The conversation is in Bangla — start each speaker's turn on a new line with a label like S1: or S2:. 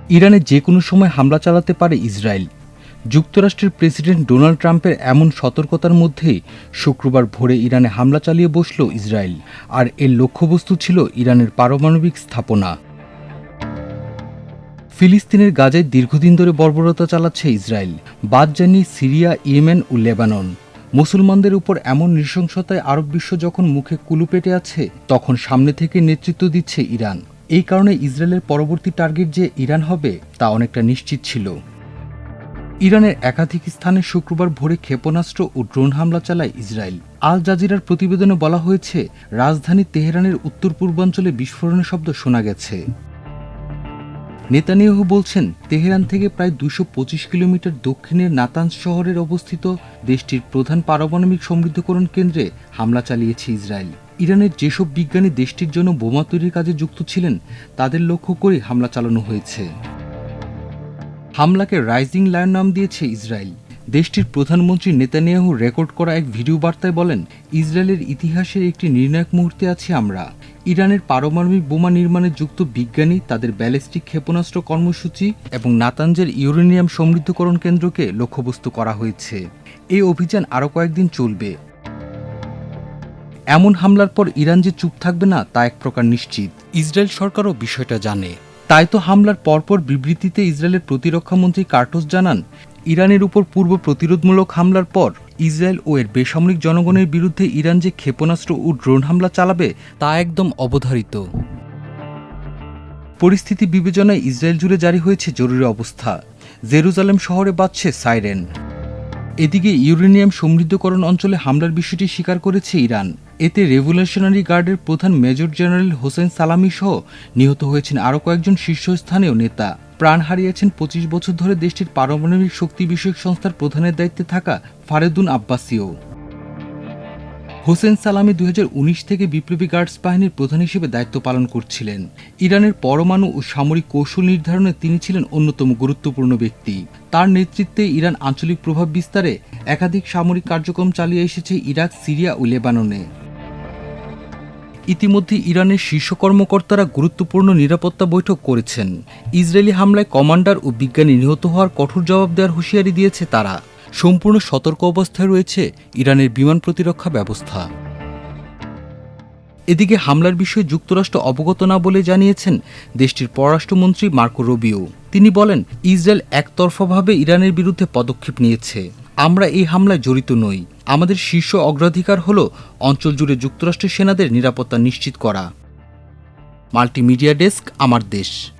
S1: ইরানে যে কোনো সময় হামলা চালাতে পারে ইসরায়েল। যুক্তরাষ্ট্রের প্রেসিডেন্ট ডোনাল্ড ট্রাম্পের এমন সতর্কতার মধ্যেই শুক্রবার ভোরে ইরানে হামলা চালিয়ে বসল ইসরায়েল। আর এর লক্ষ্যবস্তু ছিল ইরানের পারমাণবিক স্থাপনা। ফিলিস্তিনের গাজায় দীর্ঘদিন ধরে বর্বরতা চালাচ্ছে ইসরায়েল, বাদ যায়নি সিরিয়া, ইয়েমেন ও লেবানন। মুসলমানদের উপর এমন নৃশংসতায় আরব বিশ্ব যখন মুখে কুলু পেটে আছে, তখন সামনে থেকে নেতৃত্ব দিচ্ছে ইরান। এই কারণে ইসরায়েলের পরবর্তী টার্গেট যে ইরান হবে তা অনেকটা নিশ্চিত ছিল। ইরানের একাধিক স্থানে শুক্রবার ভোরে ক্ষেপণাস্ত্র ও ড্রোন হামলা চালায় ইসরায়েল। আল জাজিরার প্রতিবেদনে বলা হয়েছে, রাজধানী তেহরানের উত্তর পূর্বাঞ্চলে বিস্ফোরণের শব্দ শোনা গেছে। নেতানিয়াহু বলছেন, তেহরান থেকে প্রায় 225 কিলোমিটার দক্ষিণের নাতানজ শহরের অবস্থিত দেশটির প্রধান পারমাণবিক সমৃদ্ধকরণ কেন্দ্রে হামলা চালিয়েছে ইসরায়েল। ইরানের যেসব বিজ্ঞানী দেশটির জন্য বোমা তৈরির কাজে যুক্ত ছিলেন, তাদের লক্ষ্য করে হামলা চালানো হয়েছে। হামলাকে রাইজিং লায়ন নাম দিয়েছে ইসরায়েল। দেশটির প্রধানমন্ত্রী নেতানিয়াহু রেকর্ড করা এক ভিডিও বার্তায় বলেন, ইসরায়েলের ইতিহাসের একটি নির্ণায়ক মুহূর্তে আছি আমরা। ইরানের পারমাণবিক বোমা নির্মাণে যুক্ত বিজ্ঞানী, তাদের ব্যালিস্টিক ক্ষেপণাস্ত্র কর্মসূচি এবং নাতানজের ইউরেনিয়াম সমৃদ্ধকরণ কেন্দ্রকে লক্ষ্যবস্তু করা হয়েছে। এই অভিযান আরও কয়েকদিন চলবে। এমন হামলার পর ইরান যে চুপ থাকবে না তা এক প্রকার নিশ্চিত। ইসরায়েল সরকারও বিষয়টা জানে। তাই তো হামলার পরপর বিবৃতিতে ইসরায়েলের প্রতিরক্ষামন্ত্রী কার্টোস জানান, ইরানের উপর পূর্ব প্রতিরোধমূলক হামলার পর ইসরায়েল ও এর বেসামরিক জনগণের বিরুদ্ধে ইরান যে ক্ষেপণাস্ত্র ও ড্রোন হামলা চালাবে তা একদম অবধারিত। পরিস্থিতি বিবেচনায় ইসরায়েল জুড়ে জারি হয়েছে জরুরি অবস্থা। জেরুজালেম শহরে বাজছে সাইরেন। এদিকে ইউরেনিয়াম সমৃদ্ধকরণ অঞ্চলে হামলার বিষয়টি স্বীকার করেছে ইরান। এতে রেভলিউশনারি গার্ডের প্রধান মেজর জেনারেল হোসেন সালামি সহ নিহত হয়েছেন আরও কয়েকজন শীর্ষস্থানীয় নেতা। প্রাণ হারিয়েছেন 25 বছর ধরে দেশটির পারমাণবিক শক্তি বিষয়ক সংস্থার প্রধানের দায়িত্বে থাকা ফারেদুন আব্বাসিও। হোসেন সালামি 2019 থেকে বিপ্লবী গার্ডস বাহিনীর প্রধান হিসেবে দায়িত্ব পালন করছিলেন। ইরানের পরমাণু ও সামরিক কৌশল নির্ধারণে তিনি ছিলেন অন্যতম গুরুত্বপূর্ণ ব্যক্তি। তার নেতৃত্বে ইরান আঞ্চলিক প্রভাব বিস্তারে একাধিক সামরিক কার্যক্রম চালিয়ে এসেছে ইরাক, সিরিয়া ও লেবাননে। ইতিমধ্যে ইরানের শীর্ষ কর্মকর্তারা গুরুত্বপূর্ণ নিরাপত্তা বৈঠক করেছেন। ইসরায়েলি হামলায় কমান্ডার ও বিজ্ঞানী নিহত হওয়ার কঠোর জবাব দেওয়ার হুঁশিয়ারি দিয়েছে তারা। সম্পূর্ণ সতর্ক অবস্থায় রয়েছে ইরানের বিমান প্রতিরক্ষা ব্যবস্থা। এদিকে হামলার বিষয়ে যুক্তরাষ্ট্র অবগত না বলে জানিয়েছেন দেশটির পররাষ্ট্রমন্ত্রী মার্কো রুবিও। তিনি বলেন, ইসরায়েল একতরফাভাবে ইরানের বিরুদ্ধে পদক্ষেপ নিয়েছে। আমরা এই হামলায় জড়িত নই। আমাদের শীর্ষ অগ্রাধিকার হল অঞ্চল জুড়ে যুক্তরাষ্ট্রের সেনাদের নিরাপত্তা নিশ্চিত করা। মাল্টিমিডিয়া ডেস্ক, আমার দেশ।